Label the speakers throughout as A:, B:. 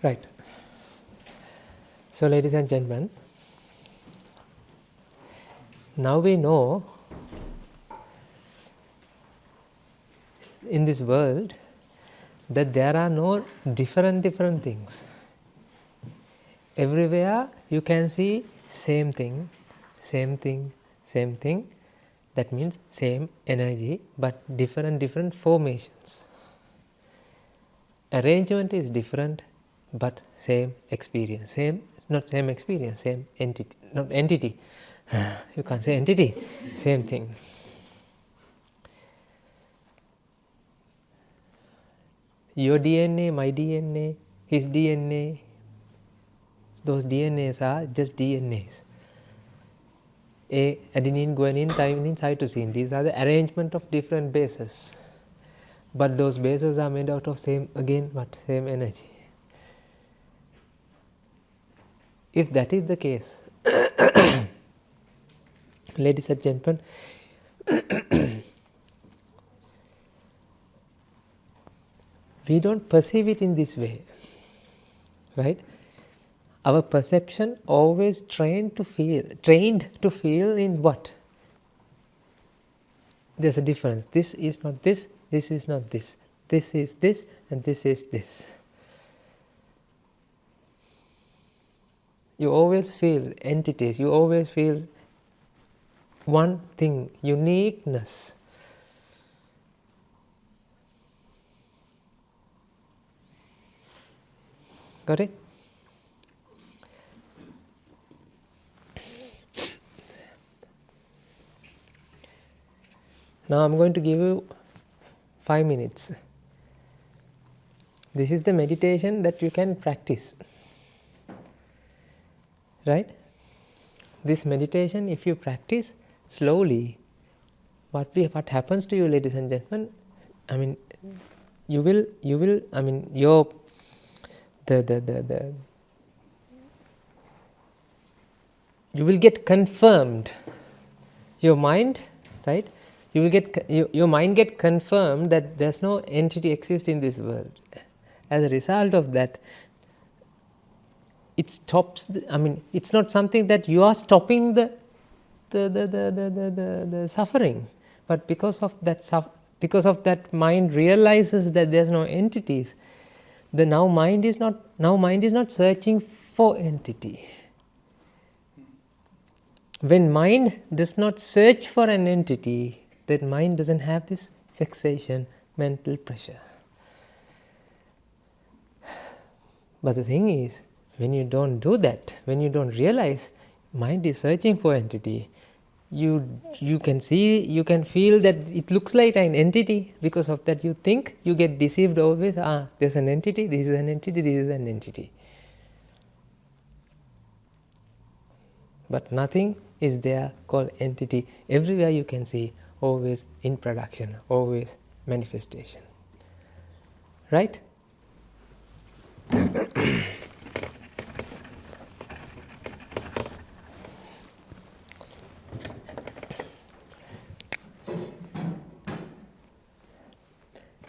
A: Right. So, ladies and gentlemen, now we know in this world that there are no different things. Everywhere you can see same thing, same thing, same thing. That means same energy but different formations. Arrangement is different but same experience. Same experience, same entity. Not entity. You can't say entity. Same thing. Your DNA, my DNA, his DNA, those DNAs are just DNAs. Adenine, guanine, thymine, cytosine. These are the arrangement of different bases. But those bases are made out of same energy. If that is the case, ladies and gentlemen, we don't perceive it in this way, right? Our perception always trained to feel in what? There's a difference. This is not this, this is not this. This is this and this is this. You always feel entities, you always feel one thing, uniqueness. Got it? Now I am going to give you 5 minutes. This is the meditation that you can practice. Right? This meditation, if you practice slowly, what happens to you, ladies and gentlemen? I mean, you will. I mean, you will get confirmed. Your mind, right? You will get your mind get confirmed that there's no entity exists in this world. As a result of that, it stops. It's not something that you are stopping the suffering, but because of that mind realizes that there's no entities. The now mind is not searching for entity. When mind does not search for an entity, that mind doesn't have this fixation, mental pressure. But the thing is, when you don't do that, when you don't realize mind is searching for entity, you can see, you can feel that it looks like an entity. Because of that, you think, you get deceived always. There's an entity, this is an entity, this is an entity. But nothing is there called entity. Everywhere you can see, always in production, always manifestation. Right?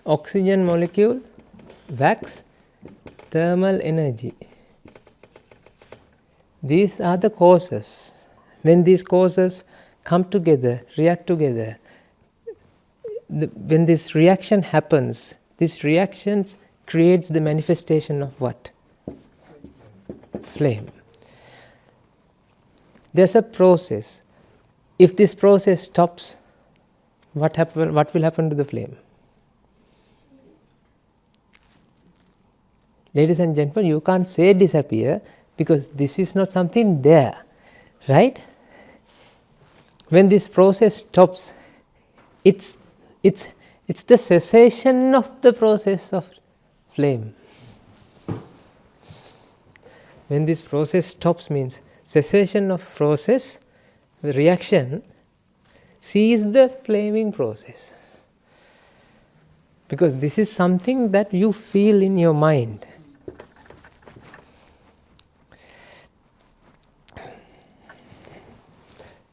A: Oxygen molecule, wax, thermal energy. These are the causes. When these causes come together, react together, when this reaction happens, this reaction creates the manifestation of what? Flame. There's a process. If this process stops, what will happen to the flame? Ladies and gentlemen, you can't say disappear because this is not something there, right? When this process stops, it's the cessation of the process of flame. When this process stops means cessation of process, the reaction cease the flaming process. Because this is something that you feel in your mind.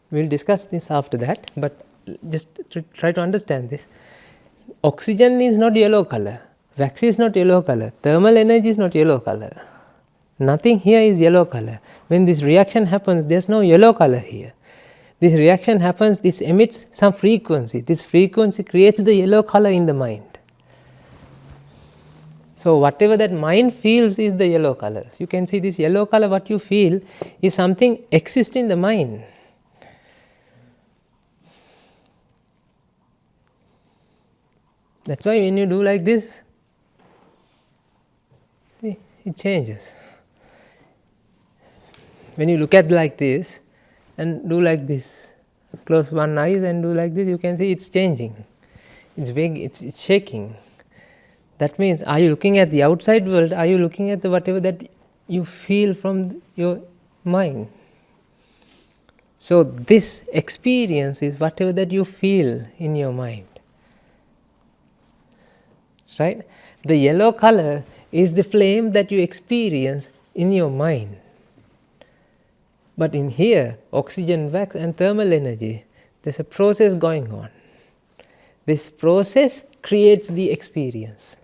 A: We'll discuss this after that, but just try to understand this. Oxygen is not yellow color. Wax is not yellow color. Thermal energy is not yellow color. Nothing here is yellow color. When this reaction happens, there is no yellow color here. This reaction happens, this emits some frequency. This frequency creates the yellow color in the mind. So whatever that mind feels is the yellow colors. You can see this yellow color, what you feel is something exists in the mind. That's why when you do like this, see, it changes. When you look at like this and do like this, close one eye and do like this, you can see it's changing. It's big, it's shaking. That means, are you looking at the outside world? Are you looking at the whatever that you feel from your mind? So this experience is whatever that you feel in your mind. Right? The yellow color is the flame that you experience in your mind. But in here, oxygen, wax and thermal energy, there's a process going on. This process creates the experience.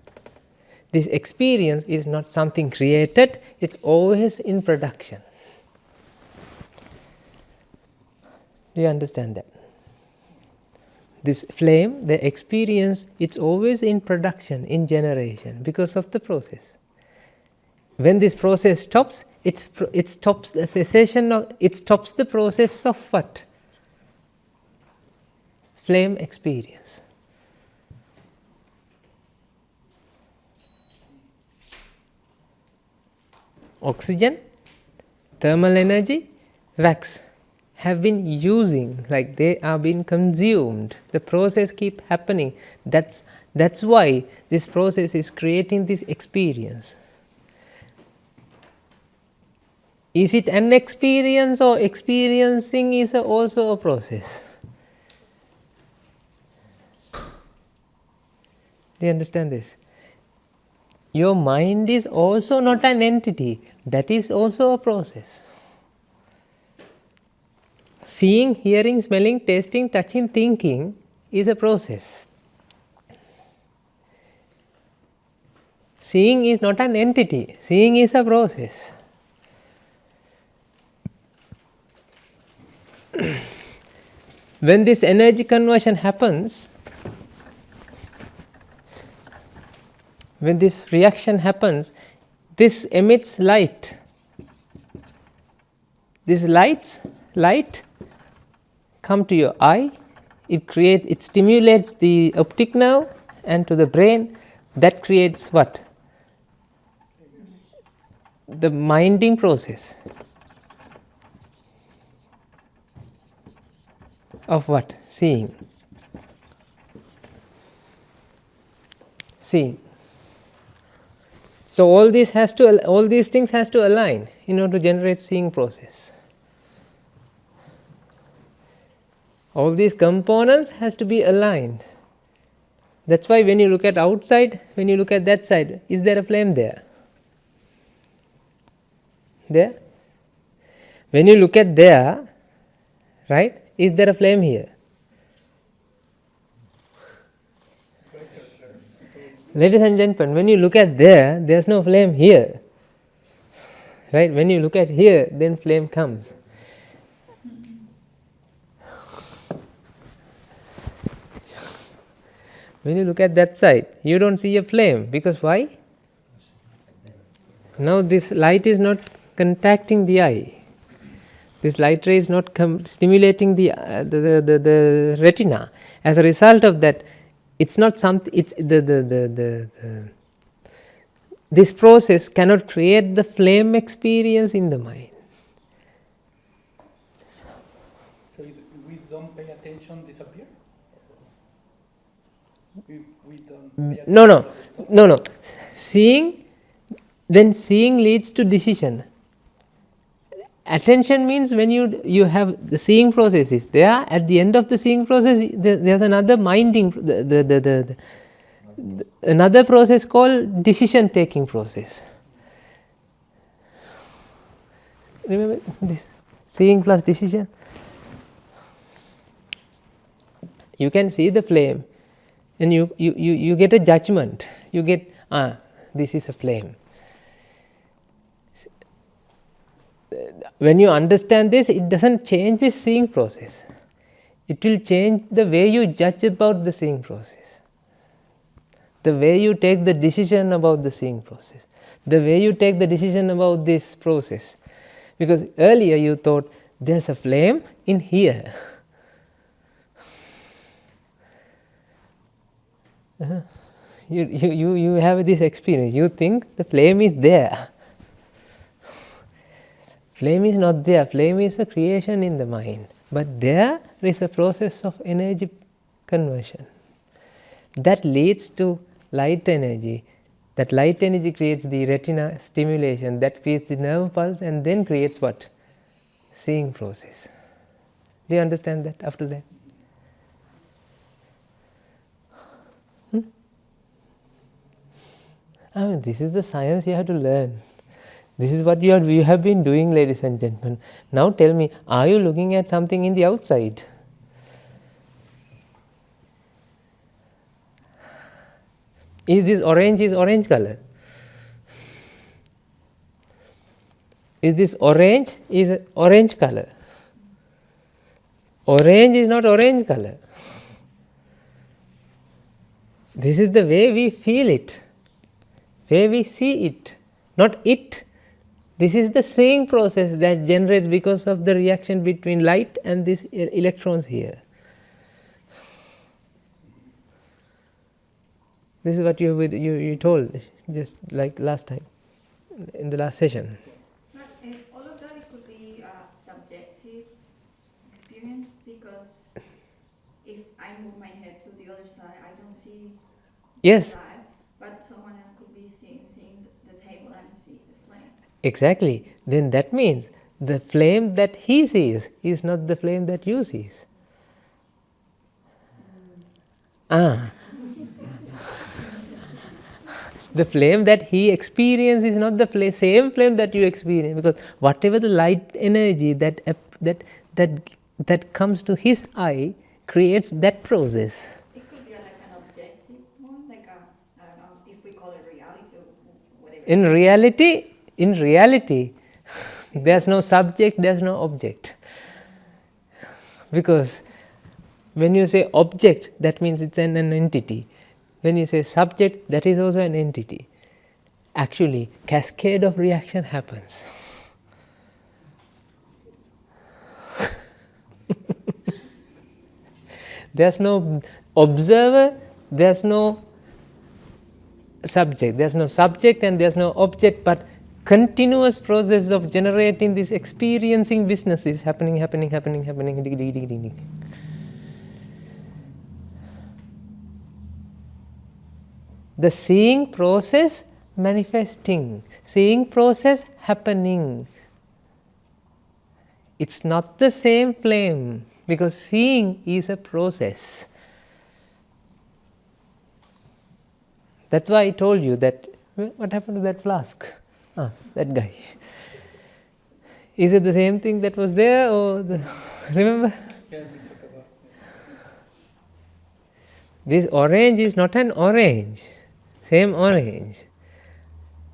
A: This experience is not something created, it's always in production. Do you understand that? This flame, the experience, it's always in production, in generation, because of the process. When this process stops, it stops the cessation of, it stops the process of what? Flame experience. Oxygen, thermal energy, wax have been using, like they are being consumed. The process keep happening. That's why this process is creating this experience. Is it an experience or experiencing is also a process? Do you understand this? Your mind is also not an entity. That is also a process. Seeing, hearing, smelling, tasting, touching, thinking is a process. Seeing is not an entity. Seeing is a process. When this energy conversion happens, when this reaction happens, this emits light. This light come to your eye, it stimulates the optic nerve and to the brain. That creates what? The minding process. Of what? Seeing. Seeing. So all these things has to align in order to generate seeing process. All these components has to be aligned. That's why when you look at outside, when you look at that side, is there a flame there? There? When you look at there, right, is there a flame here? Ladies and gentlemen, when you look at there, there's no flame here. Right? When you look at here, then flame comes. When you look at that side, you don't see a flame. Because why? Now this light is not contacting the eye. This light ray is not stimulating the retina. As a result of that, it's not something. It's this process cannot create the flame experience in the mind.
B: So we don't pay attention, disappear. We don't pay attention.
A: No. Seeing leads to decision. Attention means when you have the seeing process is there. At the end of the seeing process, there's another minding, another process called decision taking process. Remember this, seeing plus decision. You can see the flame, and you get a judgment. You get, this is a flame. When you understand this, it doesn't change the seeing process. It will change the way you judge about the seeing process, the way you take the decision about the seeing process, the way you take the decision about this process. Because earlier you thought there's a flame in here. You have this experience. You think the flame is there. Flame is not there. Flame is a creation in the mind. But there is a process of energy conversion that leads to light energy. That light energy creates the retina stimulation, that creates the nerve pulse, and then creates what? Seeing process. Do you understand that after that? This is the science you have to learn. This is what you have been doing, ladies and gentlemen. Now tell me, are you looking at something in the outside? Is this orange color? Is this orange is orange color? Orange is not orange color. This is the way we feel it, way we see it, not it. This is the seeing process that generates because of the reaction between light and these electrons here. This is what you told just like last time, in the last session.
C: But all of that, it could be a subjective experience, because if I move my head to the other side, I don't see
A: Yes.
C: the side, but someone else could be seeing the table and see the flame.
A: Exactly. Then that means the flame that he sees is not the flame that you sees. The flame that he experiences is not the same flame that you experience, because whatever the light energy that comes to his eye creates that process.
C: It could be like an objective one, like I don't know if we call it reality or whatever.
A: In reality, there's no subject, there's no object. Because when you say object, that means it's an entity. When you say subject, that is also an entity. Actually, cascade of reaction happens. There's no observer, there's no subject. There's no subject and there's no object, but continuous process of generating this experiencing business is happening. The seeing process manifesting, seeing process happening. It's not the same flame, because seeing is a process. That's why I told you that, what happened to that flask? That guy. Is it the same thing that was there, or remember?
B: Yeah, we talk about.
A: This orange is not an orange. Same orange.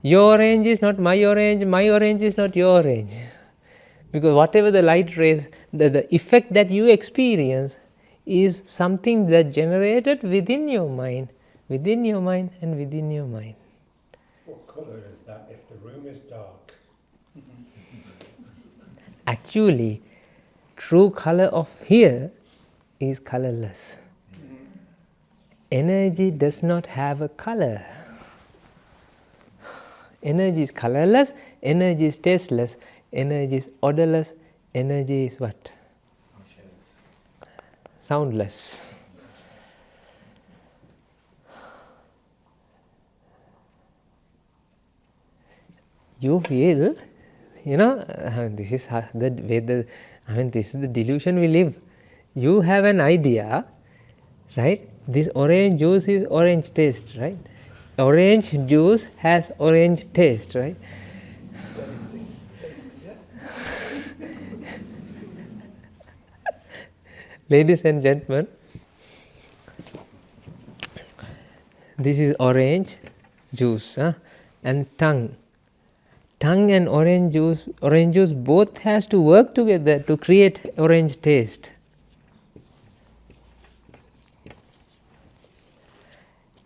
A: Your orange is not my orange is not your orange. Because whatever the light rays, the effect that you experience is something that generated within your mind and within your mind.
D: What colour is that if the room is dark?
A: Actually, true color of here is colorless. Energy does not have a color. Energy is colorless, energy is tasteless, energy is odorless, energy is what? Soundless. You feel, this is the way this is the delusion we live. You have an idea, right? This orange juice is orange taste, right? Orange juice has orange taste, right? Ladies and gentlemen, this is orange, juice, and tongue. Tongue and orange juice both has to work together to create orange taste.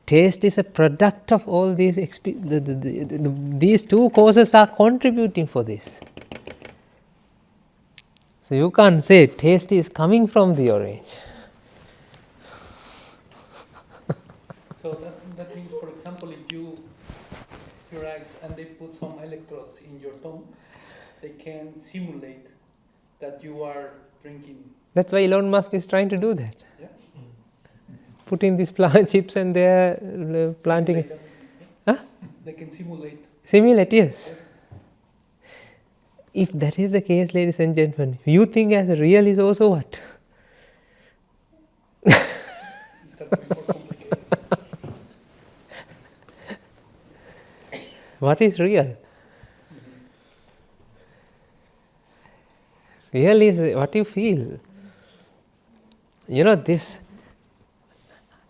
A: Taste is a product of all these these two causes are contributing for this. So you can't say taste is coming from the orange.
B: So that means, for example, if your eyes and they put some electrodes in your tongue, they can simulate that you are drinking.
A: That's why Elon Musk is trying to do that.
B: Yeah.
A: Putting these plant chips and they're planting it.
B: They can simulate.
A: Simulate, yes. If that is the case, ladies and gentlemen, you think as real is also what?
B: It's got to be more complicated.
A: What is real? Real is what you feel. You know, this,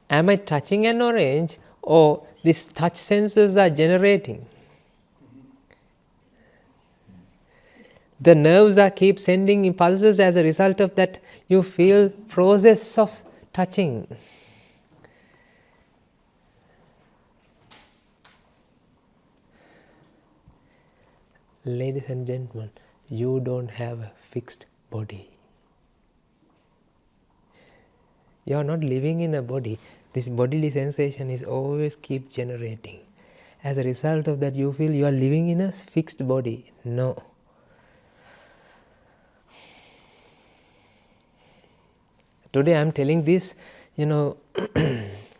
A: am I touching an orange or these touch senses are generating? The nerves are keep sending impulses. As a result of that, you feel process of touching. Ladies and gentlemen, you don't have a fixed body. You are not living in a body. This bodily sensation is always keep generating. As a result of that, you feel you are living in a fixed body. No. Today I am telling this,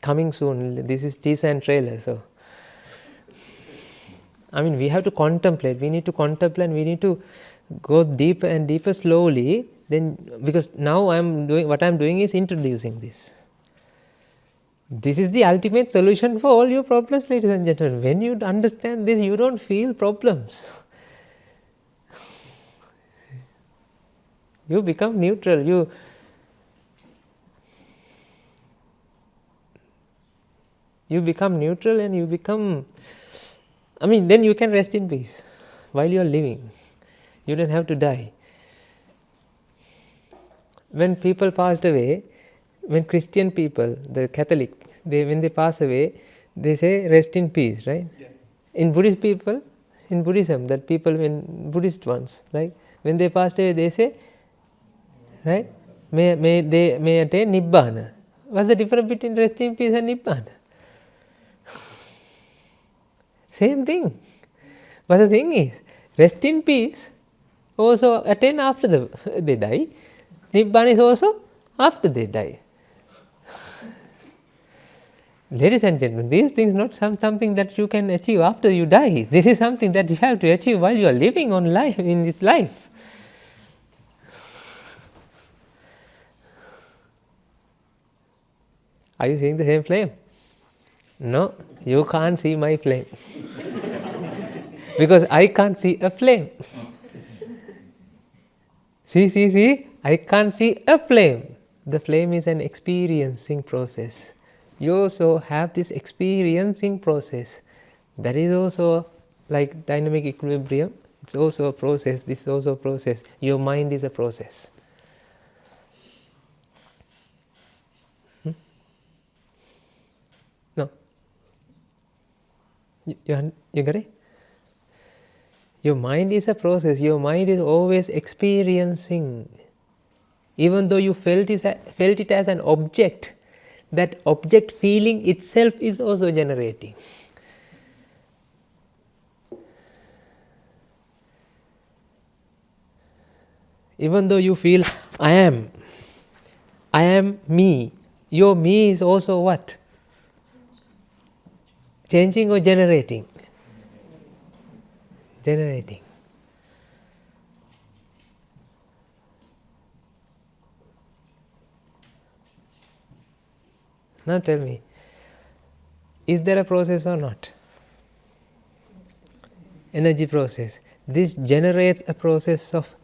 A: coming soon. This is teaser and trailer. So, we have to contemplate. We need to contemplate. We need to go deeper and deeper slowly. Then, because now what I am doing is introducing this. This is the ultimate solution for all your problems, ladies and gentlemen. When you understand this, you don't feel problems. You become neutral. You become neutral and you become, then you can rest in peace while you are living. You don't have to die. When people passed away, when Christian people, the Catholic, when they pass away, they say rest in peace, right?
B: Yeah.
A: In Buddhism, that people, when Buddhist ones, right? When they passed away, they say, right? May attain Nibbana. What's the difference between rest in peace and Nibbana? Same thing. But the thing is, rest in peace also attain after they die. Nibbana is also after they die. Ladies and gentlemen, these things not something that you can achieve after you die. This is something that you have to achieve while you are living on life in this life. Are you seeing the same flame? No, you can't see my flame. Because I can't see a flame. See, I can't see a flame. The flame is an experiencing process. You also have this experiencing process. That is also like dynamic equilibrium. It's also a process. This is also a process. Your mind is a process. No? You got it? Your mind is a process. Your mind is always experiencing. Even though you felt it as an object, that object feeling itself is also generating. Even though you feel, I am me, your me is also what? Changing or generating? Generating. Now tell me, is there a process or not? Energy process. This generates a process of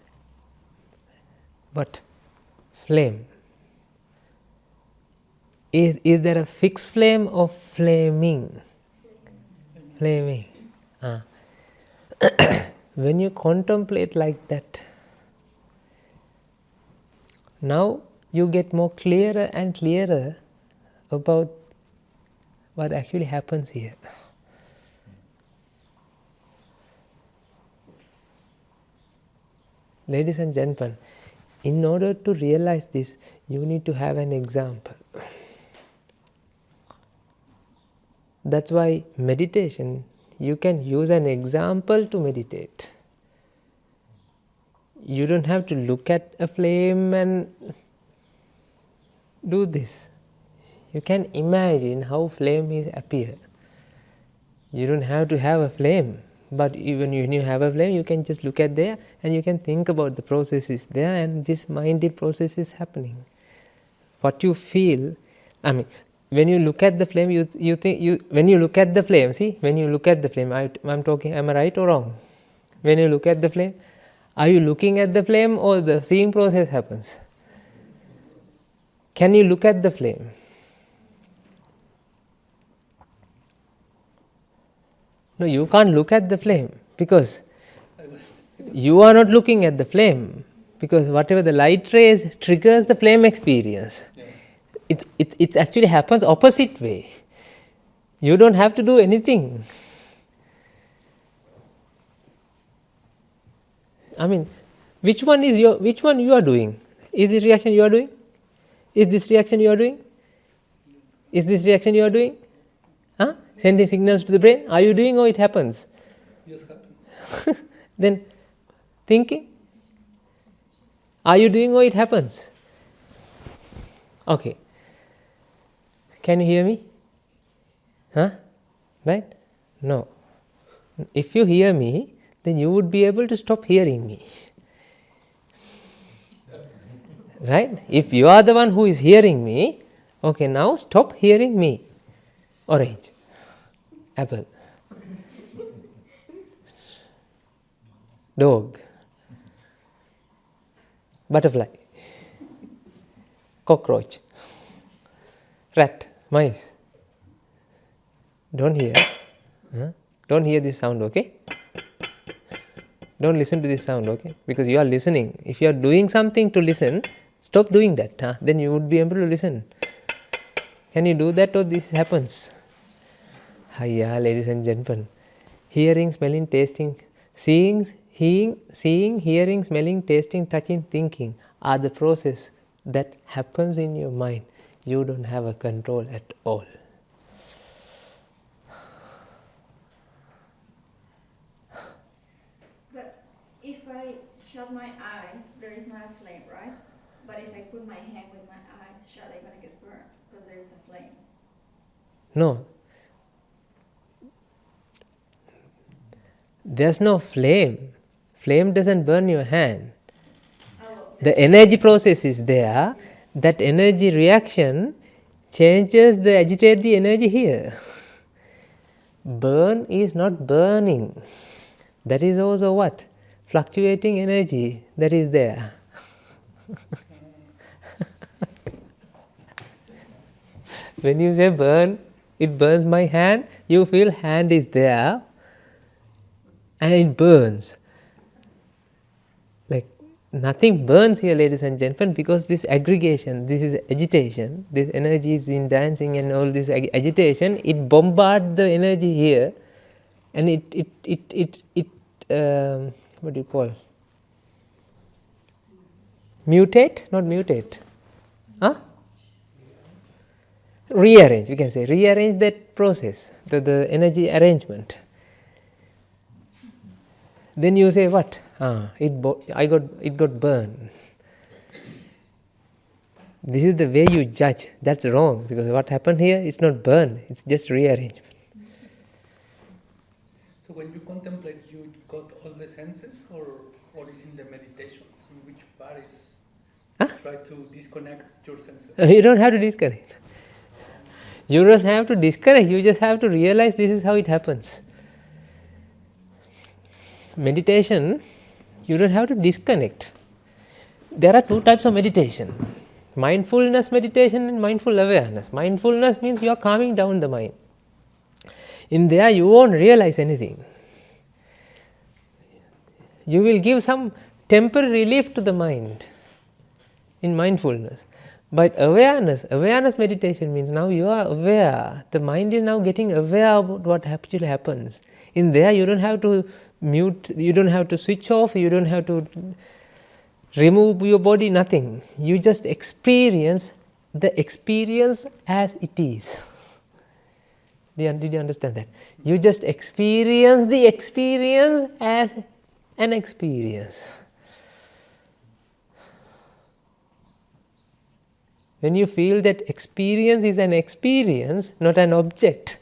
A: what? Flame. Is there a fixed flame or flaming? Flaming. When you contemplate like that, now you get more clearer and clearer about what actually happens here. Ladies and gentlemen, in order to realize this, you need to have an example. That's why meditation, you can use an example to meditate. You don't have to look at a flame and do this. You can imagine how flame is appear. You don't have to have a flame, but even when you have a flame, you can just look at there and you can think about the processes there, and this minded process is happening. What you feel, when you look at the flame, you think when you look at the flame, when you look at the flame, I'm talking, am I right or wrong? When you look at the flame, are you looking at the flame or the seeing process happens? Can you look at the flame? No, you can't look at the flame because you are not looking at the flame, because whatever the light rays triggers the flame experience. Yeah. It actually happens opposite way. You don't have to do anything. Which one you are doing? Is this reaction you are doing? Is this reaction you are doing? Is this reaction you are doing? Sending signals to the brain? Are you doing or it happens?
B: Yes, happens.
A: Then thinking? Are you doing or it happens? Okay. Can you hear me? Right? No. If you hear me, then you would be able to stop hearing me. Right? If you are the one who is hearing me, okay, now stop hearing me. Orange. Apple. Dog. Butterfly. Cockroach. Rat. Mice. Don't hear. Don't hear this sound, okay? Don't listen to this sound, okay? Because you are listening. If you are doing something to listen, stop doing that. Then you would be able to listen. Can you do that or this happens? Ladies and gentlemen. Hearing, smelling, tasting, seeing, hearing, smelling, tasting, touching, thinking are the process that happens in your mind. You don't have a control at all.
C: But if I shut my eyes, there is not a flame, right? But if I put my hand with my eyes shut, I'm going to get burned because there is a flame.
A: No. There's no flame. Flame doesn't burn your hand. The energy process is there. That energy reaction changes agitates the energy here. Burn is not burning. That is also what? Fluctuating energy that is there. When you say burn, it burns my hand, you feel hand is there and it burns. Like nothing burns here, ladies and gentlemen, because this aggregation, this is agitation, this energy is in dancing and all this agitation, it bombards the energy here and it what do you call? Mutate? Not mutate. Rearrange, we can say. Rearrange that process, the energy arrangement. Then you say what? It got burned. This is the way you judge. That's wrong, because what happened here is not burn, it's just rearrangement.
B: So when you contemplate, you got all the senses, or is in the meditation? In which part is try to disconnect your senses?
A: You don't have to disconnect. You don't have to disconnect, you just have to realize this is how it happens. Meditation, you don't have to disconnect. There are two types of meditation. Mindfulness meditation and mindful awareness. Mindfulness means you are calming down the mind. In there you won't realize anything. You will give some temporary relief to the mind in mindfulness. But awareness meditation means now you are aware. The mind is now getting aware about what actually happens. In there you don't have to mute, you don't have to switch off, you don't have to remove your body, nothing. You just experience the experience as it is. Did you understand that? You just experience the experience as an experience. When you feel that experience is an experience, not an object,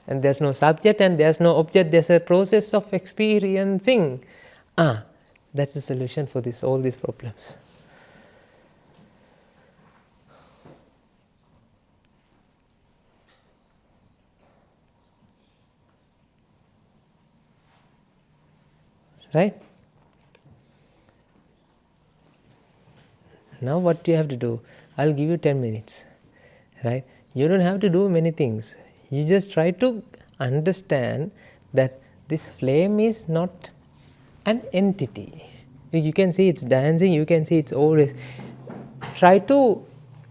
A: and there's no subject and there's no object, there's a process of experiencing. That's the solution for all these problems. Right? Now what you have to do, I'll give you 10 minutes. Right? You don't have to do many things. You just try to understand that this flame is not an entity. You can see it's dancing, you can see it's always. Try to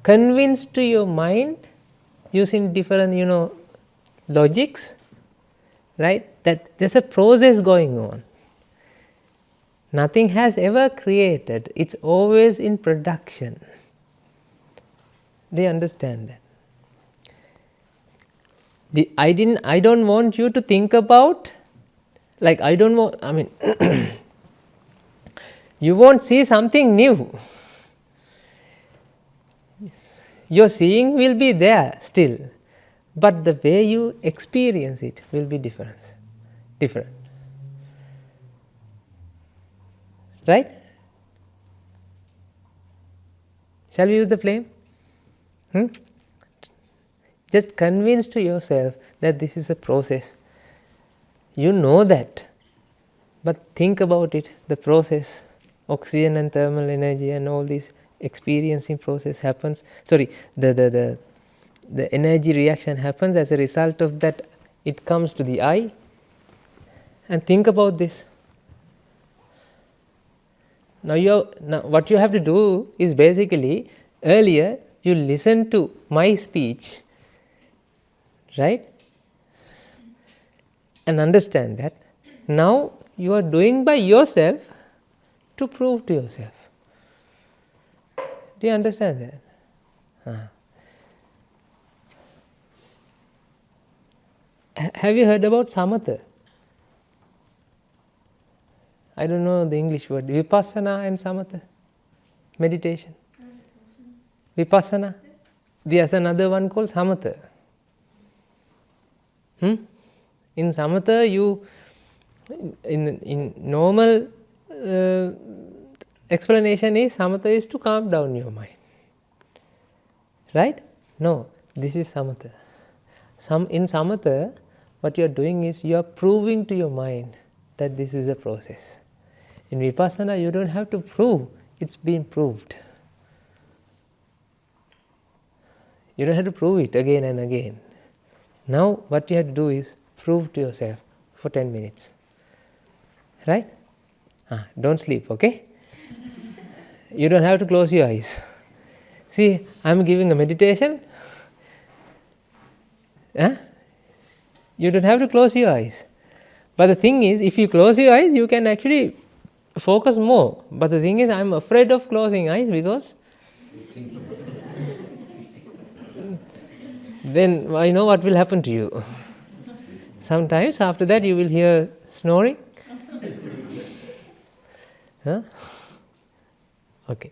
A: convince to your mind using different, logics, right? That there's a process going on. Nothing has ever created, it's always in production. Do you understand that? I don't want you to think about, you won't see something new. Your seeing will be there still, but the way you experience it will be different. Right? Shall we use the flame? Just convince to yourself that this is a process. You know that, but think about it, the process, oxygen and thermal energy and all this experiencing process happens. The energy reaction happens as a result of that. It comes to the eye, and think about this. Now what you have to do is basically, earlier you listened to my speech, right? And understand that. Now you are doing by yourself to prove to yourself. Do you understand that? Have you heard about samatha? I don't know the English word. Vipassana and samatha. Meditation. Vipassana. There's another one called samatha. In samatha, in normal explanation is samatha is to calm down your mind. Right? No, this is samatha. In samatha, what you are doing is you are proving to your mind that this is a process. In vipassana, you don't have to prove, it's been proved. You don't have to prove it again and again. Now, what you have to do is prove to yourself for 10 minutes. Right? Don't sleep, okay? You don't have to close your eyes. See, I'm giving a meditation. You don't have to close your eyes. But the thing is, if you close your eyes, you can actually focus more. But the thing is, I'm afraid of closing eyes because then I know what will happen to you. Sometimes after that you will hear snoring. Okay.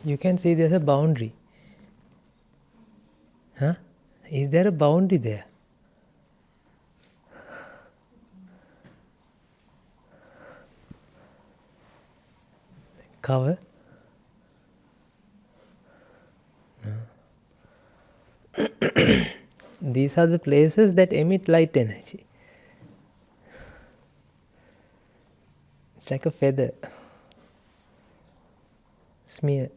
A: you can see there's a boundary. Huh? Is there a boundary there? Cover? No. These are the places that emit light energy. It's like a feather. Smear.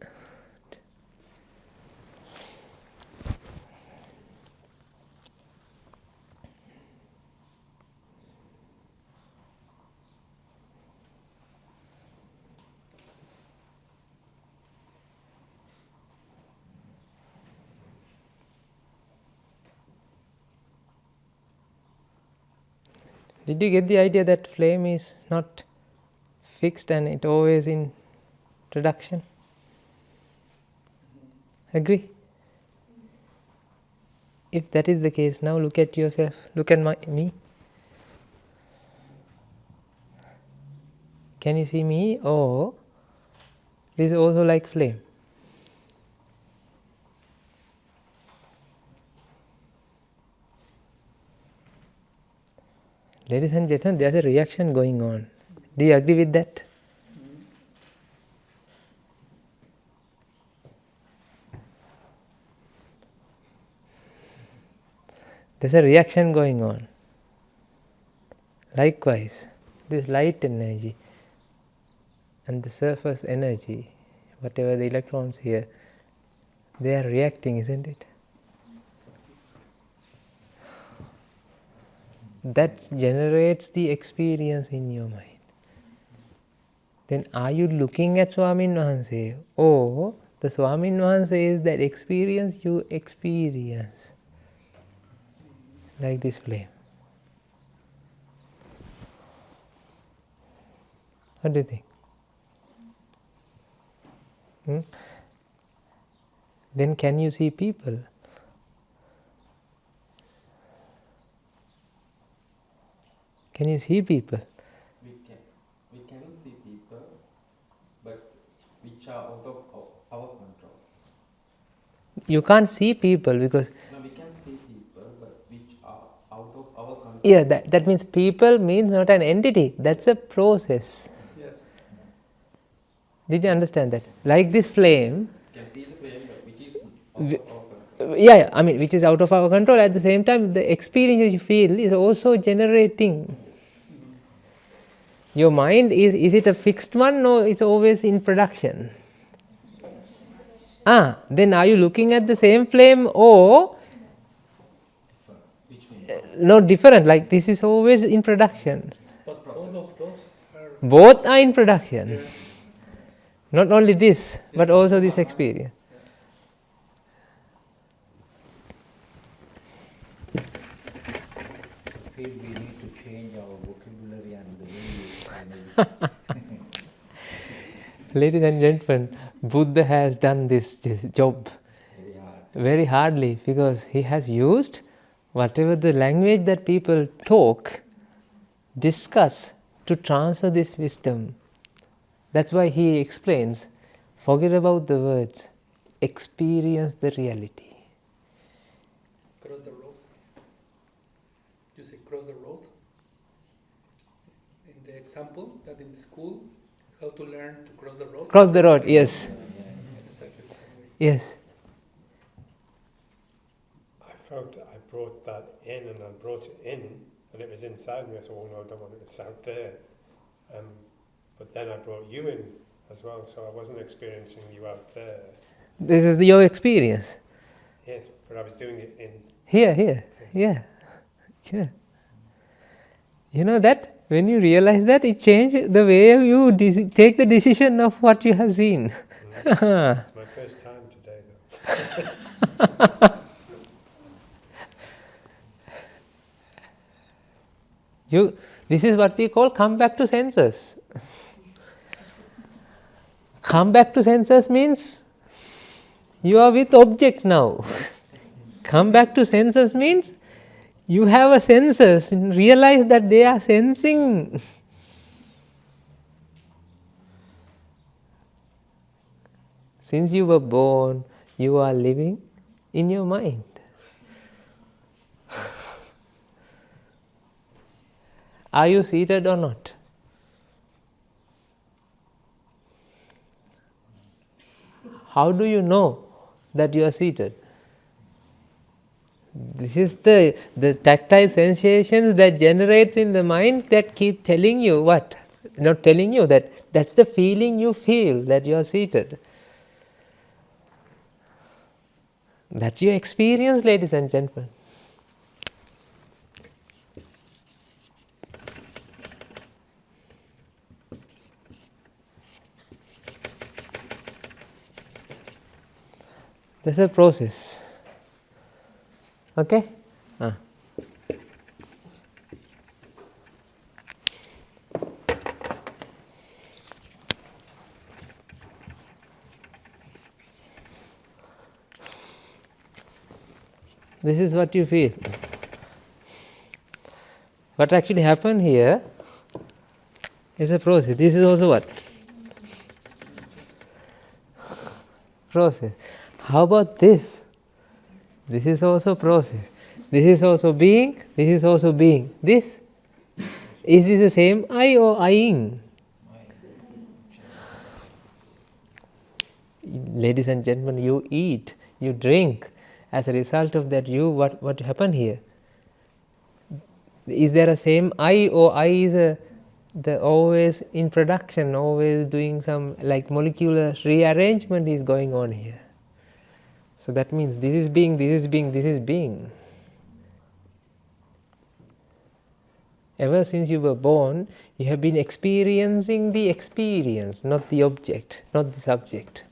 A: Did you get the idea that flame is not fixed and it always in production? Agree? If that is the case, now look at yourself, look at me. Can you see me? Or this is also like flame. Ladies and gentlemen, there's a reaction going on. Do you agree with that? There's a reaction going on. Likewise, this light energy and the surface energy, whatever the electrons here, they are reacting, isn't it? That generates the experience in your mind. Then are you looking at Swamin Wahanse? Or the Swamin Wahanse is that experience you experience. Like this flame. What do you think? Then can you see people? Can you see people?
E: We can see people, but which are out of our control.
A: You can't see people because...
E: No, we can see people, but which are out of our control.
A: Yeah, that means people means not an entity. That's a process.
B: Yes.
A: Did you understand that? Like this flame...
E: We can see the flame, but which is out of our control.
A: Yeah, I mean, which is out of our control. At the same time, the experience you feel is also generating. Your mind, is it a fixed one or it's always in production? Then are you looking at the same flame or...
E: Which means?
A: No, different, like this is always in production.
B: But all of those are...
A: Both are in production.
B: Yeah.
A: Not only this, but also this experience.
F: I feel we need to change our vocabulary and the way we
A: Ladies and gentlemen, Buddha has done this job very hardly because he has used whatever the language that people talk, discuss to transfer this wisdom. That's why he explains, forget about the words, experience the reality.
B: Cross the road. You say cross the road. In the example that in the school, how to learn to cross the road.
A: Cross the road, yes.
B: Exactly the same way.
A: Yes.
D: I felt that I brought that in and I brought it in and it was inside me. I said, oh no, I don't want it, it's out there. But then I brought you in as well, so I wasn't experiencing you out there.
A: This is your experience.
D: Yes, but I was doing it in.
A: Here, yeah. You know that? When you realize that, it changed the way you take the decision of what you have seen.
D: It's my first time today though.
A: This is what we call come back to senses. Come back to senses means you are with objects now. Come back to senses means you have a senses and realize that they are sensing. Since you were born, you are living in your mind. Are you seated or not? How do you know that you are seated? This is the tactile sensations that generates in the mind that keep telling you what? Not telling you that's the feeling you feel that you are seated. That's your experience, ladies and gentlemen. There's a process. Okay? This is what you feel. What actually happened here is a process. This is also what? Process. How about this? This is also process. This is also being. This is also being. This? Is this the same I or I-ing? Ladies and gentlemen, you eat, you drink. As a result of that, what happened here? Is there a same I, or I is the always in production, always doing some like molecular rearrangement is going on here. So that means this is being, this is being, this is being. Ever since you were born, you have been experiencing the experience, not the object, not the subject.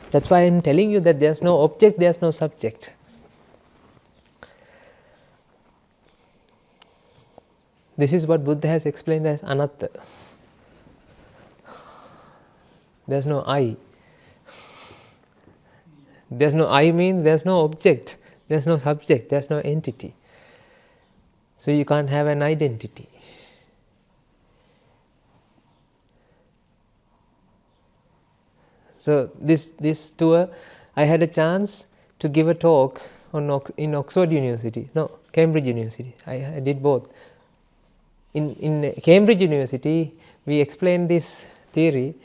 A: That's why I am telling you that there is no object, there is no subject. This is what Buddha has explained as anatta. There is no I. There is no I means there is no object, there is no subject, there is no entity. So you can't have an identity. So this tour, I had a chance to give a talk in Oxford University, no, Cambridge University. I did both. In Cambridge University, we explained this theory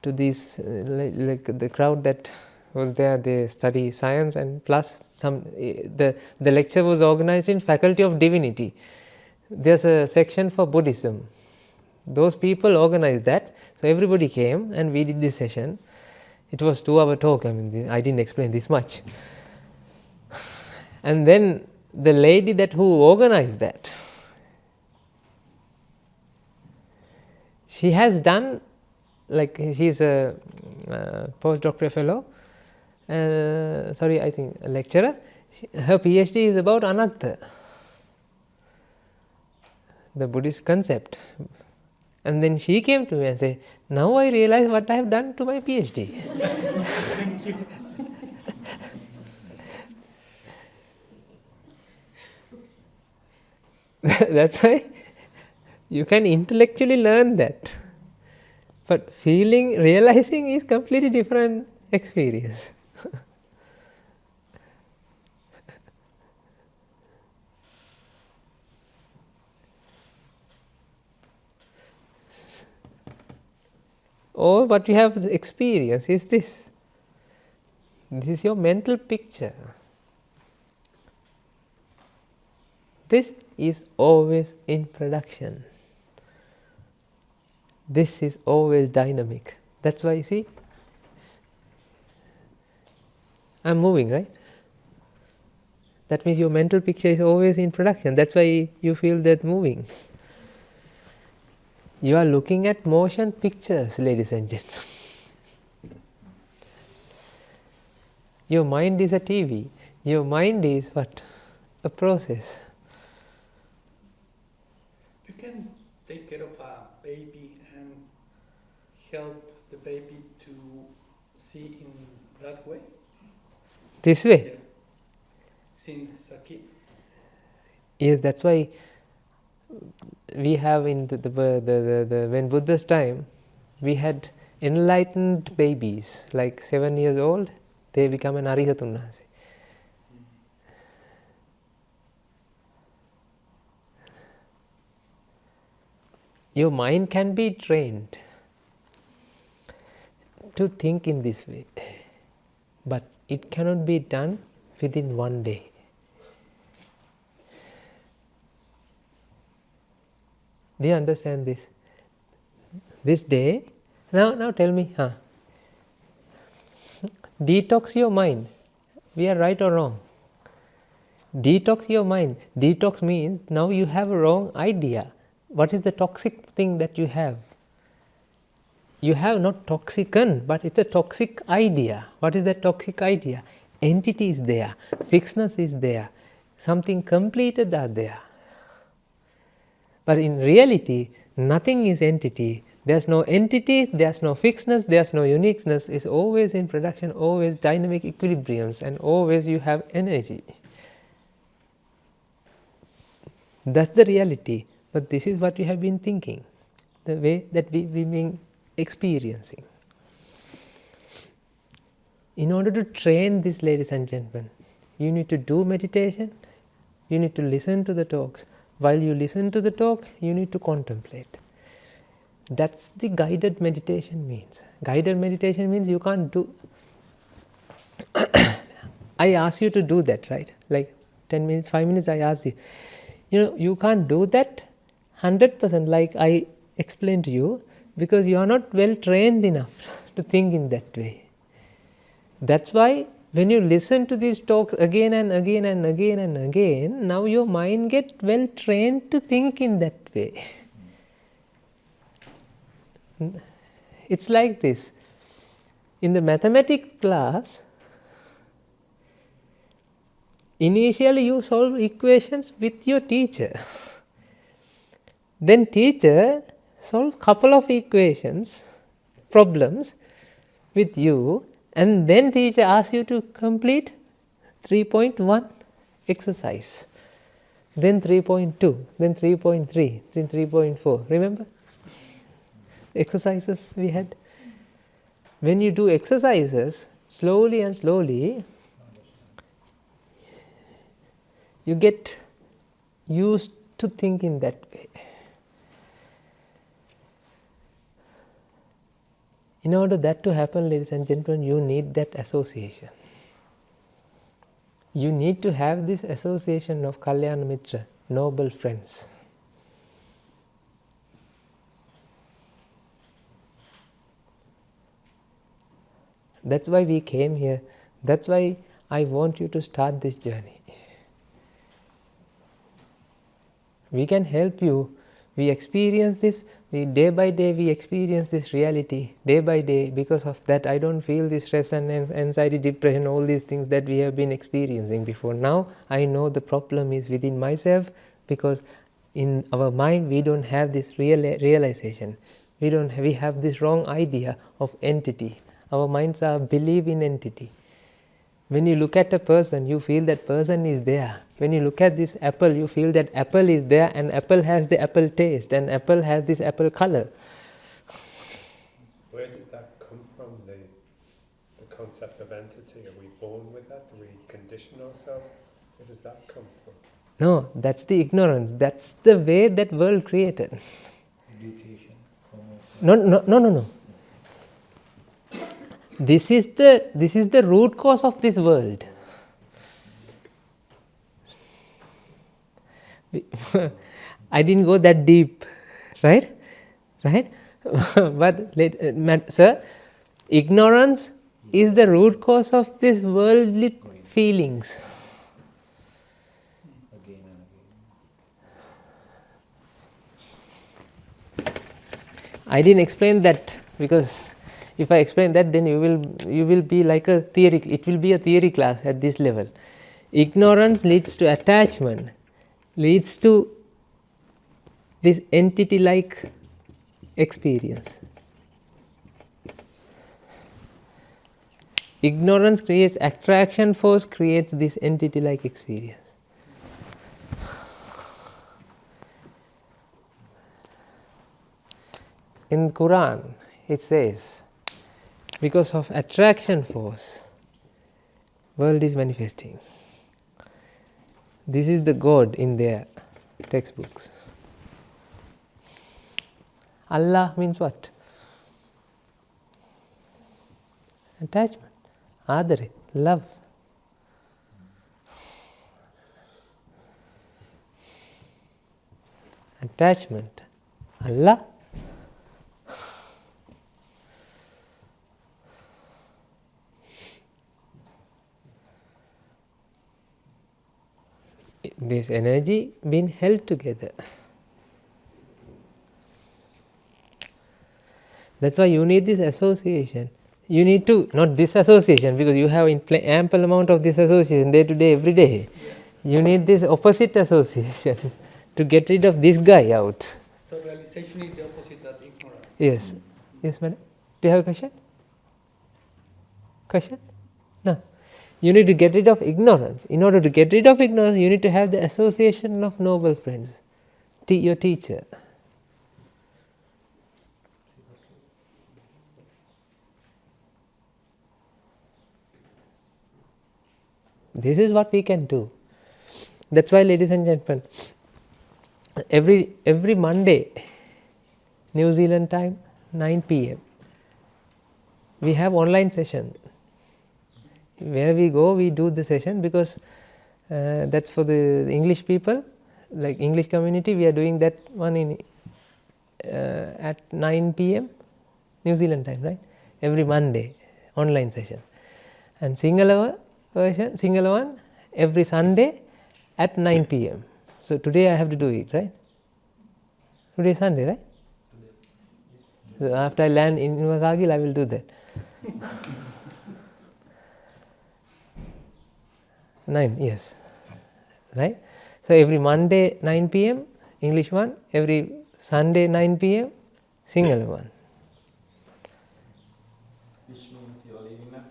A: to this like the crowd that was there. They study science, and plus some. The lecture was organized in Faculty of Divinity. There's a section for Buddhism. Those people organized that, so everybody came and we did this session. It was 2-hour talk. I mean, I didn't explain this much. And then the lady who organized that, she has done, like she is a postdoctoral fellow, I think a lecturer. Her PhD is about anatta, the Buddhist concept. And then she came to me and said, now I realize what I have done to my PhD.
B: Thank you.
A: That's why you can intellectually learn that. But feeling, realizing is completely different experience. Or what you have experienced is this. This is your mental picture. This is always in production. This is always dynamic. That's why you see, I am moving, right? That means your mental picture is always in production. That's why you feel that moving. You are looking at motion pictures, ladies and gentlemen. Your mind is a TV. Your mind is what? A process.
B: You can take care of a baby and help the baby to see in that way.
A: This way?
B: Yeah. Since a kid.
A: Yes, that's why we have in when Buddha's time, we had enlightened babies, like 7 years old, they become an Arihatun Vahance. Your mind can be trained to think in this way, but it cannot be done within one day. Do you understand this? This day, now tell me, detox your mind. We are right or wrong? Detox your mind. Detox means now you have a wrong idea. What is the toxic thing that you have? You have not toxicon, but it's a toxic idea. What is that toxic idea? Entity is there, fixedness is there, something completed are there. But in reality, nothing is entity. There's no entity, there's no fixedness, there's no uniqueness. It's always in production, always dynamic equilibriums, and always you have energy. That's the reality. But this is what we have been thinking, the way that we've been experiencing. In order to train this, ladies and gentlemen, you need to do meditation, you need to listen to the talks. While you listen to the talk, you need to contemplate. That's the guided meditation means. Guided meditation means you can't do... I ask you to do that, right? Like 10 minutes, 5 minutes I ask you. You can't do that 100% like I explained to you, because you are not well trained enough to think in that way. That's why when you listen to these talks again and again and again and again, now your mind gets well trained to think in that way. It's like this. In the mathematics class, initially you solve equations with your teacher. Then teacher solve couple of equations, problems with you, and then teacher asks you to complete 3.1 exercise, then 3.2, then 3.3, then 3.4. Remember? Exercises we had. When you do exercises, slowly and slowly, you get used to think in that way. In order that to happen, ladies and gentlemen, you need that association. You need to have this association of Kalyana Mitra, noble friends. That's why we came here. That's why I want you to start this journey. We can help you. We experience this. Day by day we experience this reality. Day by day. Because of that I don't feel this stress and anxiety, depression, all these things that we have been experiencing before. Now I know the problem is within myself, because in our mind we don't have this realization. We have this wrong idea of entity. Our minds are believe in entity. When you look at a person, you feel that person is there. When you look at this apple, you feel that apple is there, and apple has the apple taste, and apple has this apple color.
D: Where did that come from, the concept of entity? Are we born with that? Do we condition ourselves? Where does that come from?
A: No, that's the ignorance. That's the way that world created.
F: Education, commerce.
A: No. This is the root cause of this world. I didn't go that deep, right? But sir, ignorance is the root cause of this worldly feelings.
F: Again and again.
A: I didn't explain that, because if I explain that, then you will be like a theory. It will be a theory class at this level. Ignorance leads to attachment, leads to this entity-like experience. Ignorance creates attraction force, creates this entity-like experience. In Quran, it says, Because of attraction force, world is manifesting. This is the God in their textbooks. Allah means what? Attachment, adare, love. Attachment, Allah. This energy being held together. That's why you need this association. You need to, not this association, because you have ample amount of this association day to day, every day. You need this opposite association to get rid of this guy out.
B: So realization is the opposite of ignorance.
A: Yes. Yes, madam. Do you have a question? Question? No. You need to get rid of ignorance. In order to get rid of ignorance, you need to have the association of noble friends. Your teacher. This is what we can do. That's why, ladies and gentlemen, every Monday, New Zealand time, 9 p.m, we have online session. Where we go, we do the session, because that's for the English people, like English community. We are doing that one in at 9 p.m, New Zealand time, right? Every Monday, online session. And Sinhala one, every Sunday at 9 p.m. So today I have to do it, right? Today is Sunday, right? So after I land in 𝗚𝗏𝗁, I will do that. 9, yes. Right? So every Monday 9 p.m, English one, every Sunday 9 p.m, Sinhala one.
E: Which means you are leaving us?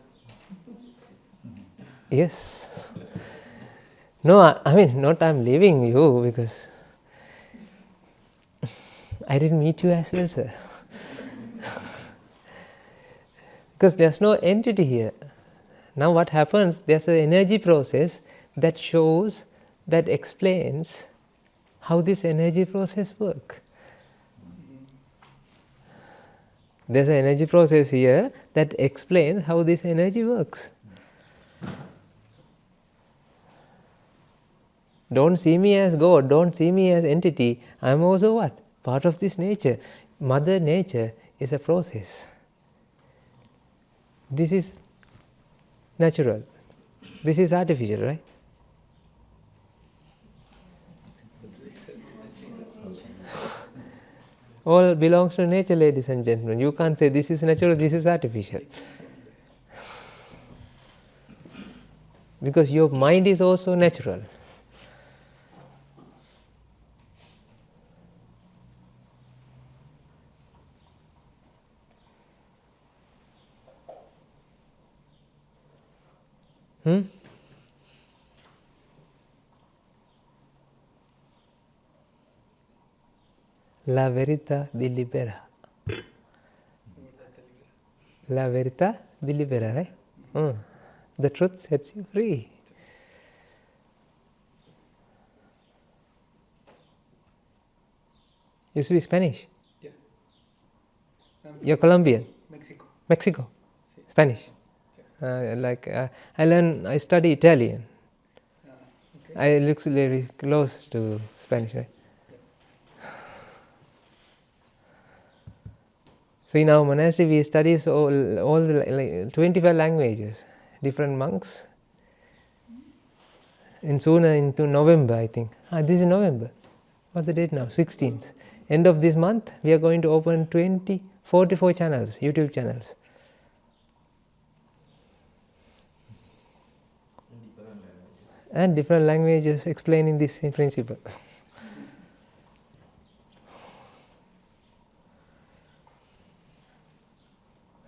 A: Yes. No, I mean, not I'm leaving you, because I didn't meet you as well, sir. Because there's no entity here. Now what happens, there's an energy process that shows, that explains how this energy process works. There's an energy process here that explains how this energy works. Don't see me as God, don't see me as entity. I am also what? Part of this nature. Mother Nature is a process. This is natural. This is artificial, right? All belongs to nature, ladies and gentlemen. You can't say this is natural, this is artificial. Because your mind is also natural. La verità ti libera. La verità ti libera, right? The truth sets you free. You speak Spanish?
B: Yeah.
A: You're Colombian?
B: Mexico.
A: Mexico? Spanish? I study Italian.
B: Okay.
A: I look very close to Spanish, right? So in our monastery we study all the 25 languages, different monks. And sooner into November, I think. This is November. What's the date now? 16th. End of this month, we are going to open 44 channels, YouTube channels. And different languages explaining this principle.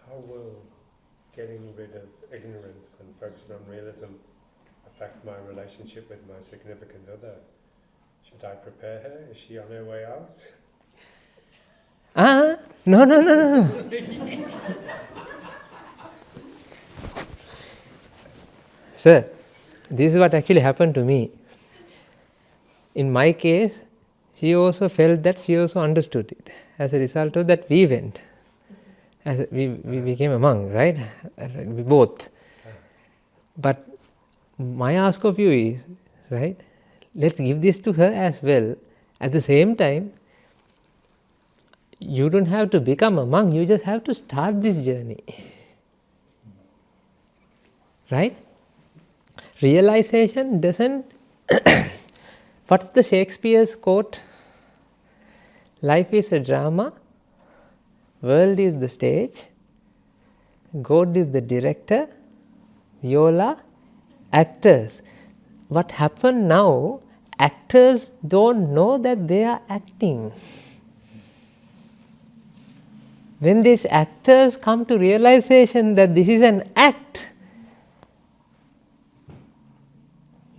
D: How will getting rid of ignorance and focusing on realism affect my relationship with my significant other? Should I prepare her? Is she on her way out?
A: No. Sir, this is what actually happened to me. In my case, she also felt that, she also understood it. As a result of that, we went. We became a monk, right? We both. But my ask of you is, right, let's give this to her as well. At the same time, you don't have to become a monk, you just have to start this journey. Right? Realization doesn't... What's the Shakespeare's quote? Life is a drama, world is the stage, God is the director, viola, actors. What happened now, actors don't know that they are acting. When these actors come to realization that this is an act,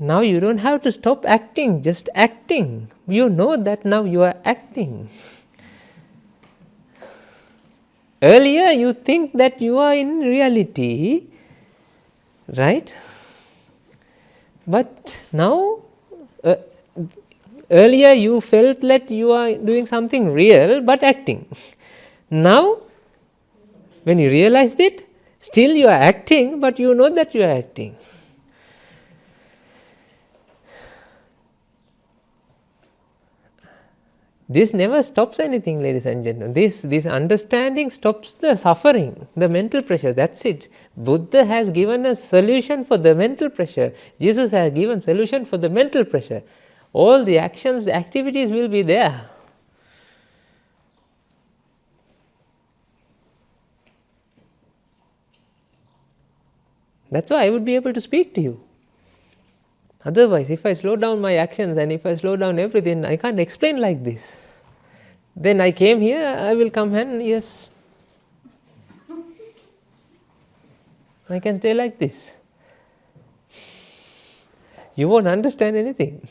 A: now you don't have to stop acting, just acting. You know that now you are acting. Earlier you think that you are in reality, right? But now, earlier you felt that you are doing something real but acting. Now, when you realize it, still you are acting, but you know that you are acting. This never stops anything, ladies and gentlemen. This understanding stops the suffering, the mental pressure, that's it. Buddha has given a solution for the mental pressure. Jesus has given solution for the mental pressure. All the actions, the activities will be there. That's why I would be able to speak to you. Otherwise, if I slow down my actions and if I slow down everything, I can't explain like this. Then I came here, I will come and yes, I can stay like this. You won't understand anything.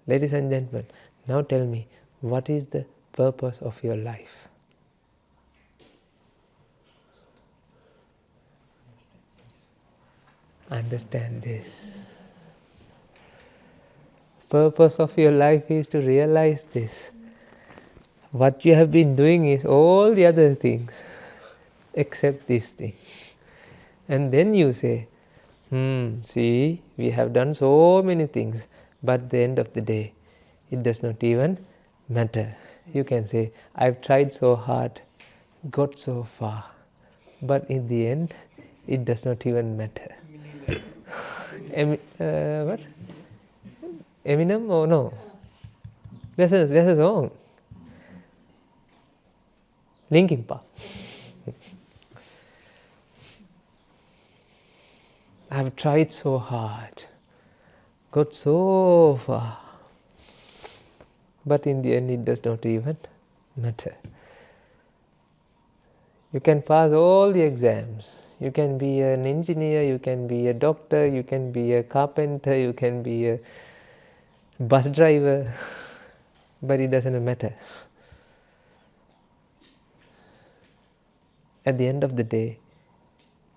A: Ladies and gentlemen, now tell me, what is the purpose of your life? Understand this. Purpose of your life is to realize this. What you have been doing is all the other things except this thing. And then you say, see, we have done so many things, but at the end of the day, it does not even matter. You can say, I've tried so hard, got so far, but in the end, it does not even matter. What? Eminem? Oh no. That's a song. Linkin Park. I've tried so hard, got so far, but in the end it does not even matter. You can pass all the exams. You can be an engineer, you can be a doctor, you can be a carpenter, you can be a bus driver, but it doesn't matter. At the end of the day,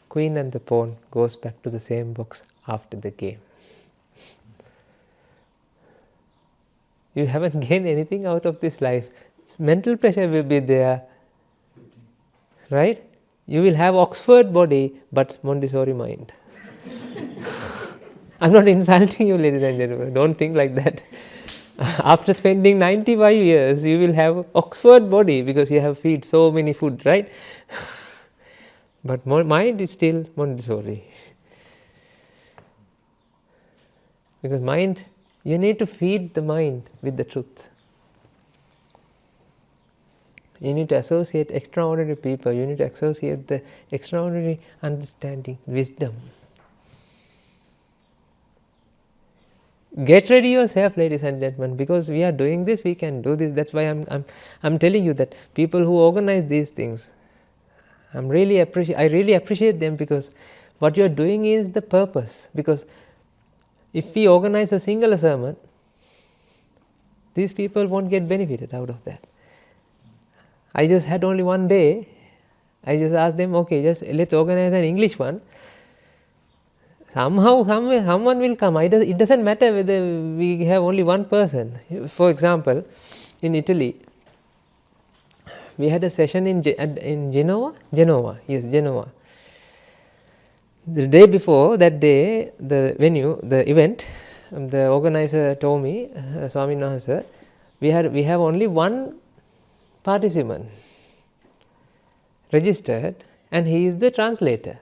A: queen and the pawn goes back to the same box after the game. You haven't gained anything out of this life. Mental pressure will be there, right? You will have Oxford body, but Montessori mind. I'm not insulting you, ladies and gentlemen. Don't think like that. After spending 95 years, you will have Oxford body because you have feed so many food, right? But mind is still Montessori. Because mind, you need to feed the mind with the truth. You need to associate extraordinary people. You need to associate the extraordinary understanding, wisdom. Get ready yourself, ladies and gentlemen, because we are doing this, we can do this. That's why I'm telling you that people who organize these things, I really appreciate them, because what you are doing is the purpose. Because if we organize a single sermon, these people won't get benefited out of that. I just had only one day I just asked them, okay, just let's organize an English one. Somehow, somewhere, someone will come. It doesn't matter whether we have only one person. For example, in Italy, we had a session in Genoa. Genoa. The day before that day, the event, the organizer told me, Swamin Wahanse, we have only one participant registered, and he is the translator.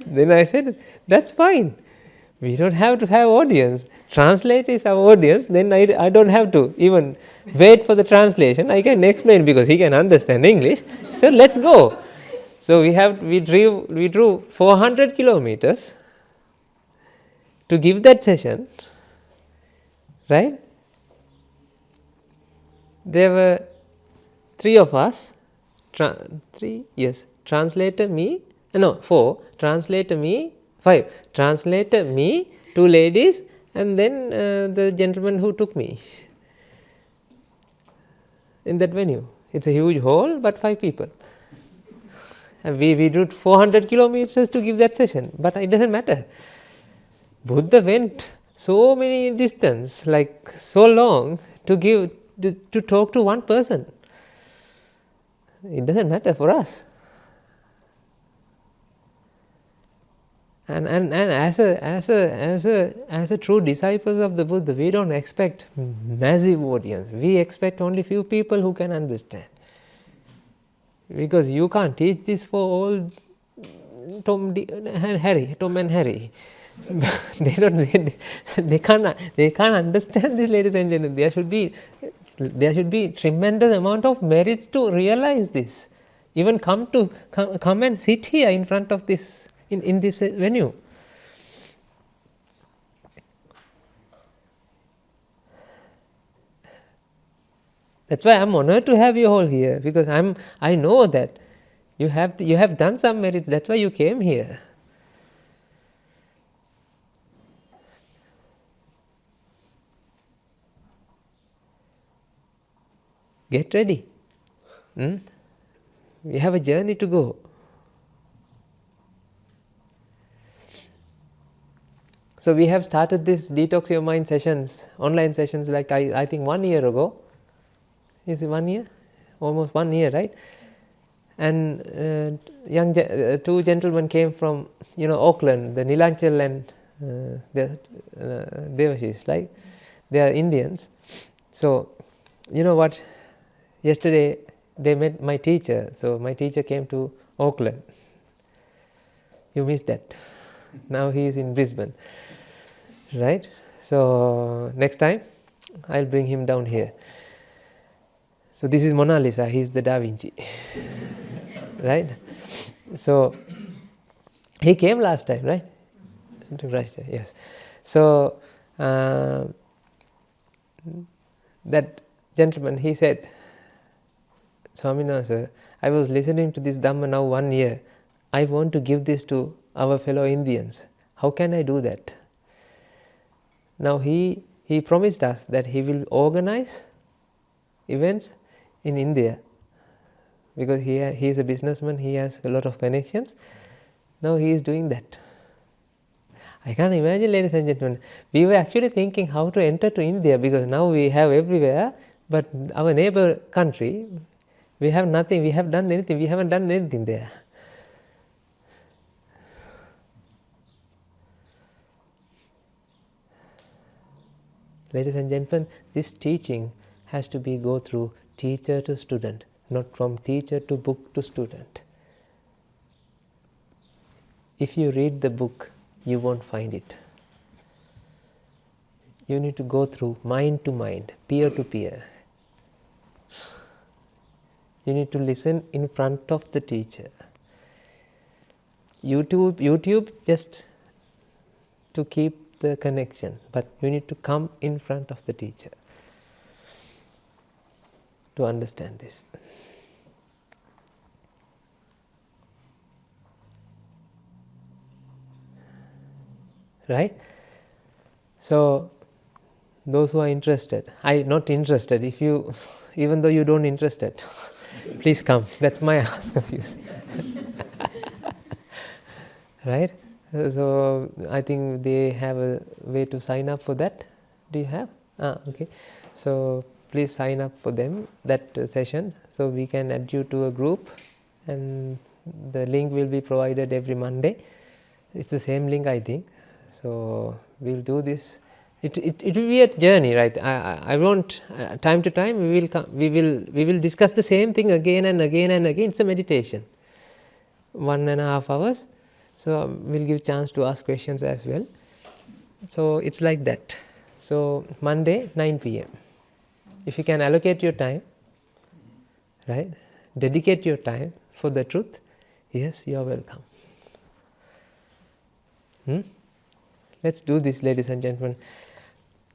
A: Then I said, that's fine. We don't have to have audience. Translate is our audience, then I don't have to even wait for the translation. I can explain because he can understand English. So let's go. So we drew 400 kilometers to give that session, right? There were 3 of us, 3, yes, translator, me, no, 4, translator, me, 5, translator, me, 2 ladies, and then the gentleman who took me in that venue. It's a huge hall, but 5 people. And we drew 400 kilometers to give that session, but it doesn't matter. Buddha went so many distance, like so long, to talk to one person. It doesn't matter for us. And as a true disciples of the Buddha, we don't expect massive audience. We expect only few people who can understand. Because you can't teach this for all Tom and Harry. they can't understand this, ladies and gentlemen. There should be tremendous amount of merit to realize this. Even come and sit here in front of this in this venue. That's why I'm honored to have you all here, because I know that you have done some merits. That's why you came here. Get ready. We have a journey to go. So we have started this Detox Your Mind sessions, online sessions, like I think 1 year ago. Is it 1 year? Almost 1 year, right? And 2 gentlemen came from Auckland, the Nilanchal and the 𝗘𝗃𝗵𝗆, right? They are Indians. So you know what? Yesterday they met my teacher. So my teacher came to Auckland. You missed that. Now he is in Brisbane, right? So next time I'll bring him down here. So this is Mona Lisa. He is the 𝗃𝗏𝗁, right? So he came last time, right? To Christchurch, yes. So that gentleman, he said, Swamin Wahanse, I was listening to this Dhamma now 1 year. I want to give this to our fellow Indians. How can I do that? Now he promised us that he will organize events in India, because he is a businessman, he has a lot of connections. Now he is doing that. I can't imagine, ladies and gentlemen. We were actually thinking how to enter to India, because now we have everywhere, but our neighbor country, we have nothing, we haven't done anything there. Ladies and gentlemen, this teaching has to go through teacher to student, not from teacher to book to student. If you read the book, you won't find it. You need to go through mind to mind, peer to peer. You need to listen in front of the teacher. YouTube just to keep the connection, but you need to come in front of the teacher to understand this. Right? So, those who are interested, not interested, if you, even though you don't interested, please come. That's my ask of you. Right? So, I think they have a way to sign up for that. Do you have? Okay. So, please sign up for them, that session, so we can add you to a group, and the link will be provided every Monday. It's the same link, I think. So, we'll do this. It will be a journey, right? I won't, time to time we will discuss the same thing again and again and again. It's a meditation, 1.5 hours. So, we'll give chance to ask questions as well. So, it's like that. So, Monday 9 p.m. If you can allocate your time, right, dedicate your time for the truth, yes, you are welcome. Let's do this, ladies and gentlemen.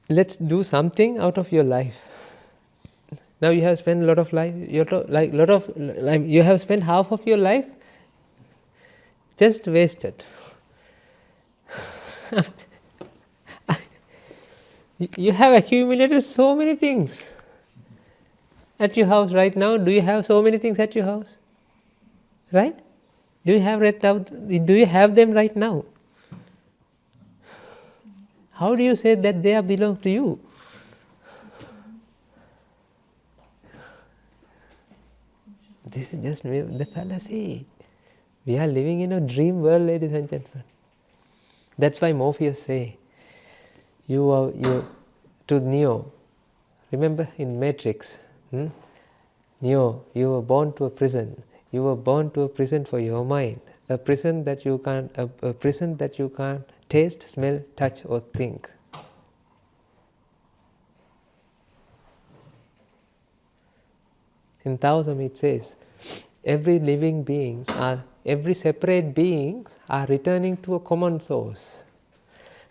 A: Let's do something out of your life. Now you have spent a lot of life, you have spent half of your life just wasted. You have accumulated so many things at your house right now. Do you have so many things at your house? Right? Do you have them right now? How do you say that they belong to you? This is just the fallacy. We are living in a dream world, ladies and gentlemen. That's why Morpheus say, to Neo, remember in Matrix, Neo, you were born to a prison. You were born to a prison for your mind, a prison that you can't taste, smell, touch, or think. In Taoism it says, every separate beings are returning to a common source.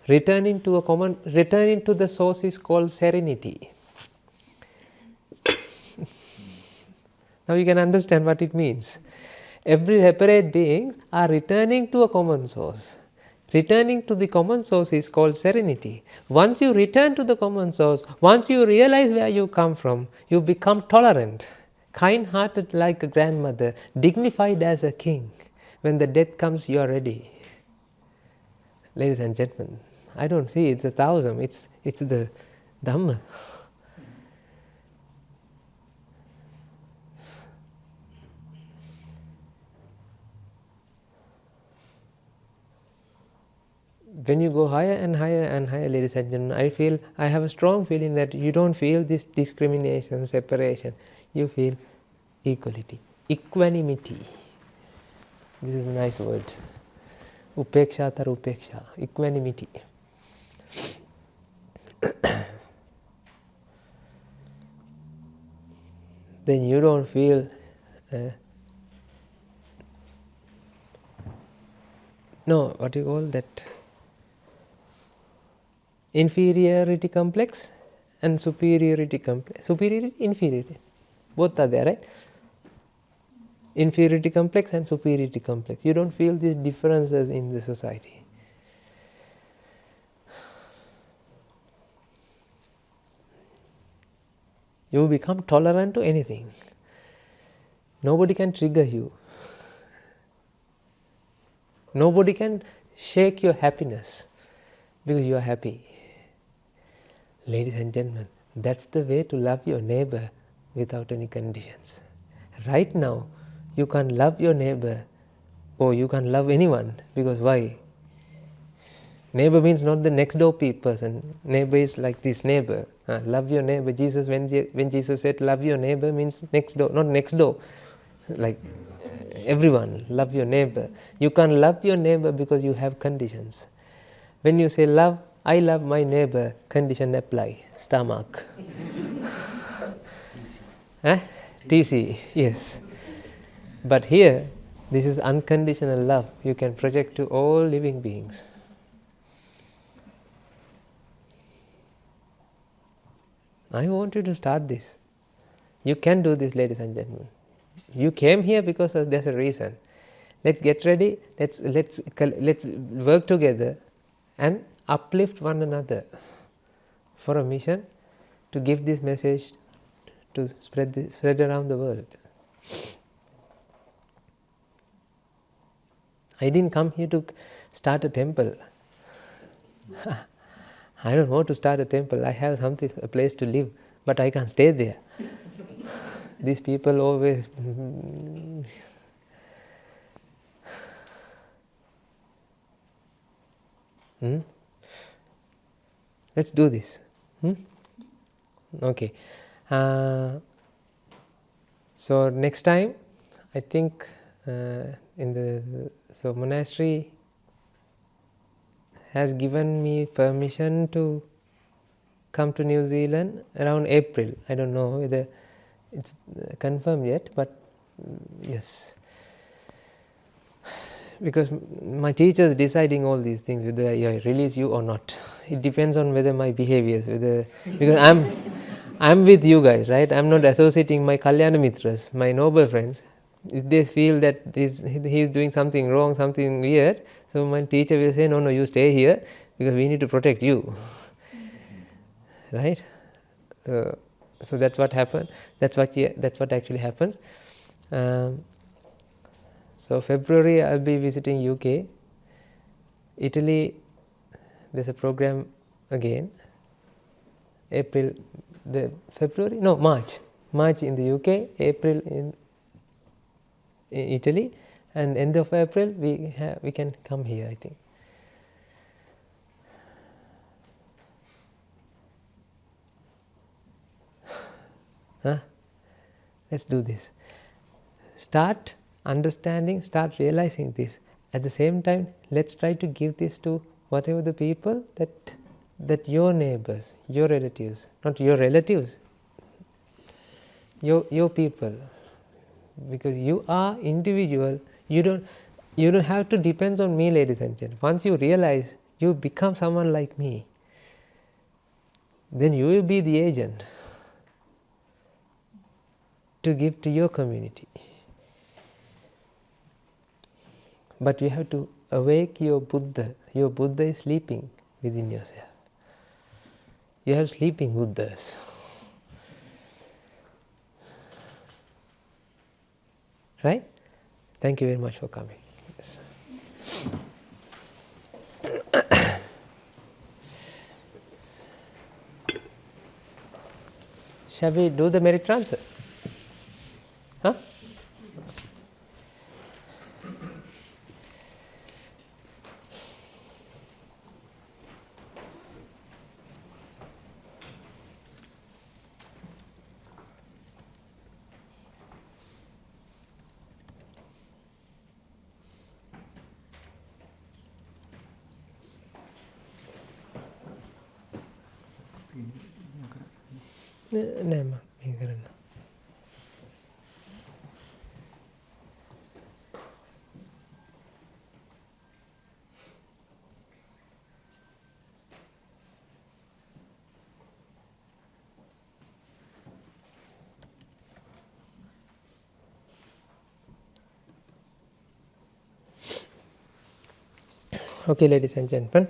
A: Returning to the source is called serenity. Now you can understand what it means. Every separate beings are returning to a common source. Returning to the common source is called serenity. Once you return to the common source, once you realize where you come from, you become tolerant, kind-hearted like a grandmother, dignified as a king. When the death comes, you are ready. Ladies and gentlemen, I don't see it's the Taoism, it's the Dhamma. When you go higher and higher and higher, ladies and gentlemen, I have a strong feeling that you don't feel this discrimination, separation. You feel equality, equanimity. This is a nice word. Upeksha tar upeksha, equanimity. Then you don't feel what do you call that? Inferiority complex and superiority complex. Superiority, inferiority. Both are there, right? Inferiority complex and superiority complex. You don't feel these differences in the society. You become tolerant to anything. Nobody can trigger you. Nobody can shake your happiness because you are happy. Ladies and gentlemen, that's the way to love your neighbor without any conditions. Right now, you can't love your neighbor or you can't love anyone, because why? Neighbor means not the next door person. Neighbor is like this neighbor. Love your neighbor. Jesus, when Jesus said love your neighbor, means next door, not next door. Like everyone, love your neighbor. You can't love your neighbor because you have conditions. When you say love, I love my neighbor, condition apply, star mark. 𝗘𝗃, yes. But here, this is unconditional love. You can project to all living beings. I want you to start this. You can do this, ladies and gentlemen. You came here because there's a reason. Let's get ready. Let's work together. And uplift one another for a mission to give this message to spread around the world. I didn't come here to start a temple. I don't want to start a temple. I have a place to live, but I can't stay there. These people always let's do this. Okay. So next time, I think so monastery has given me permission to come to New Zealand around April. I don't know whether it's confirmed yet, but yes. Because my teacher is deciding all these things, whether I release you or not. It depends on whether my behaviors, because I'm with you guys, right? I'm not associating my Kalyana Mitras, my noble friends. If they feel that he's doing something wrong, something weird, so my teacher will say, no, you stay here because we need to protect you. Right? So that's what happened. That's what actually happens. So February I'll be visiting UK. Italy, there's a program again. March in the UK, April in Italy, and end of April we can come here, I think. Let's do this. Start understanding, start realizing this. At the same time, let's try to give this to whatever the people that your neighbors, your relatives, not your relatives, your people, because you are individual. You don't have to depend on me, ladies and gentlemen. Once you realize you become someone like me, then you will be the agent to give to your community. But you have to awake your Buddha. Your Buddha is sleeping within yourself. You have sleeping Buddhas. Right? Thank you very much for coming. Yes. Shall we do the merit transfer? Huh? නෑම මේ කරන්න. Okay, ladies and gentlemen.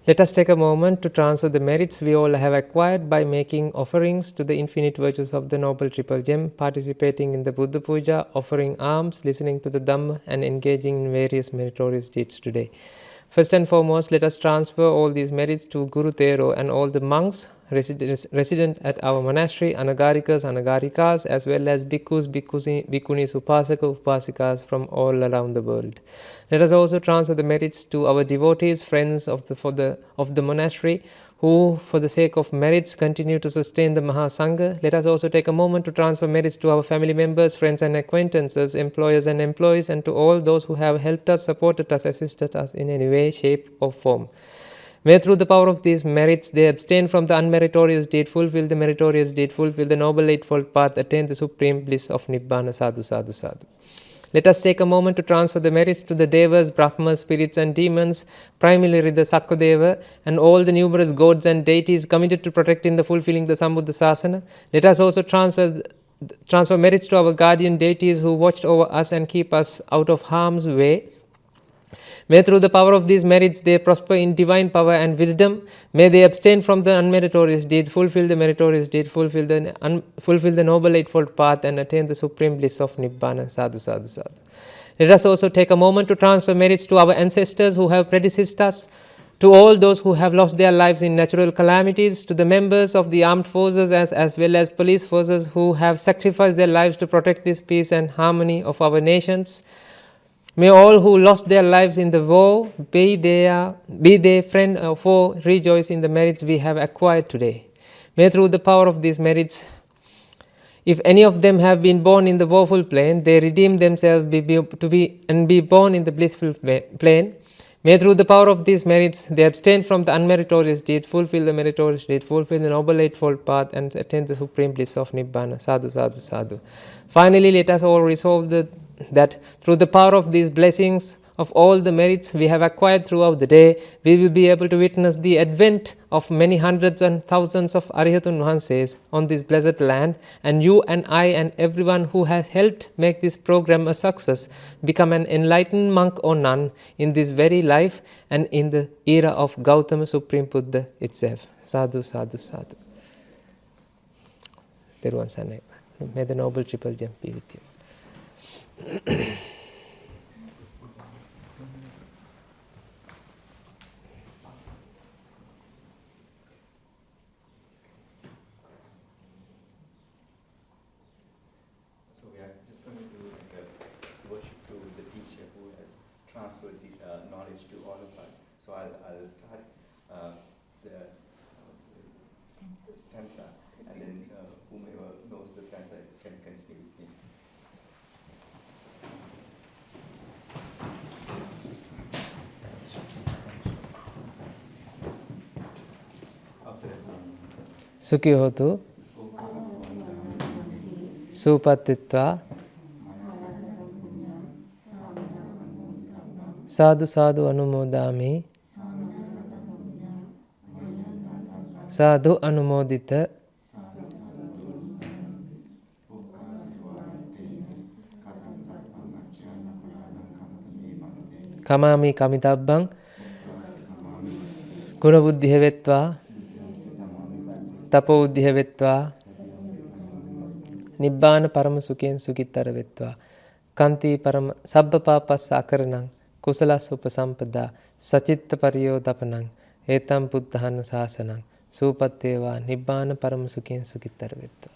A: Let us take a moment to transfer the merits we all have acquired by making offerings to the infinite virtues of the Noble Triple Gem, participating in the Buddha Puja, offering alms, listening to the Dhamma, and engaging in various meritorious deeds today. First and foremost, let us transfer all these merits to Guru Tero and all the monks resident at our monastery, Anagarikas, Anagarikas, as well as bhikkhus, bhikkhunis, upasaka, upasikas from all around the world. Let us also transfer the merits to our devotees, friends of the monastery, who, for the sake of merits, continue to sustain the Mahasangha. Let us also take a moment to transfer merits to our family members, friends and acquaintances, employers and employees, and to all those who have helped us, supported us, assisted us in any way, shape or form. May through the power of these merits they abstain from the unmeritorious deed, fulfill the meritorious deed, fulfill the Noble Eightfold Path, attain the supreme bliss of Nibbana. Sadhu, sadhu, sadhu. Let us take a moment to transfer the merits to the Devas, Brahmas, spirits and demons, primarily the 𝗃𝗃, and all the numerous gods and deities committed to protecting the fulfilling the Sambuddha Sasana. Let us also transfer merits to our guardian deities who watched over us and keep us out of harm's way. May through the power of these merits they prosper in divine power and wisdom. May they abstain from the unmeritorious deeds, fulfill the meritorious deeds, fulfill the noble eightfold path, and attain the supreme bliss of Nibbana. Sadhu, sadhu, sadhu. Let us also take a moment to transfer merits to our ancestors who have predeceased us, to all those who have lost their lives in natural calamities, to the members of the armed forces as well as police forces who have sacrificed their lives to protect this peace and harmony of our nations. May all who lost their lives in the war, be they friend or foe, rejoice in the merits we have acquired today. May through the power of these merits, if any of them have been born in the woeful plane, they redeem themselves to be born in the blissful plane. May through the power of these merits they abstain from the unmeritorious deeds, fulfill the meritorious deeds, fulfill the noble eightfold path, and attain the supreme bliss of Nibbana. Sadhu, sadhu, sadhu. Finally, let us all resolve that through the power of these blessings of all the merits we have acquired throughout the day, we will be able to witness the advent of many hundreds and thousands of Arihatun Vahanses on this blessed land, and you and I and everyone who has helped make this program a success become an enlightened monk or nun in this very life and in the era of Gautama Supreme Buddha itself. Sadhu, sadhu, sadhu. Theruvan Saranai. May the Noble Triple Gem be with you.
G: So we are just going to do like a worship to the teacher who has transferred this knowledge to all of us. So I'll start the stanza, and then whomever knows the stanza can continue with me.
A: Sukhi hotu supatitva sadhu sadhu anumodami sadhu anumodita kamami kamitabbang gunabuddhihevetva 𝗃𝗃𝗿𝗆 Nibbana parama sukhen sukhittara vettva kanti parama sabba papassa akaranang kusalas upasampada sacitta pariyodapanang etam buddhana sasanang supatteva Nibbana parama sukhen sukhittara vettva.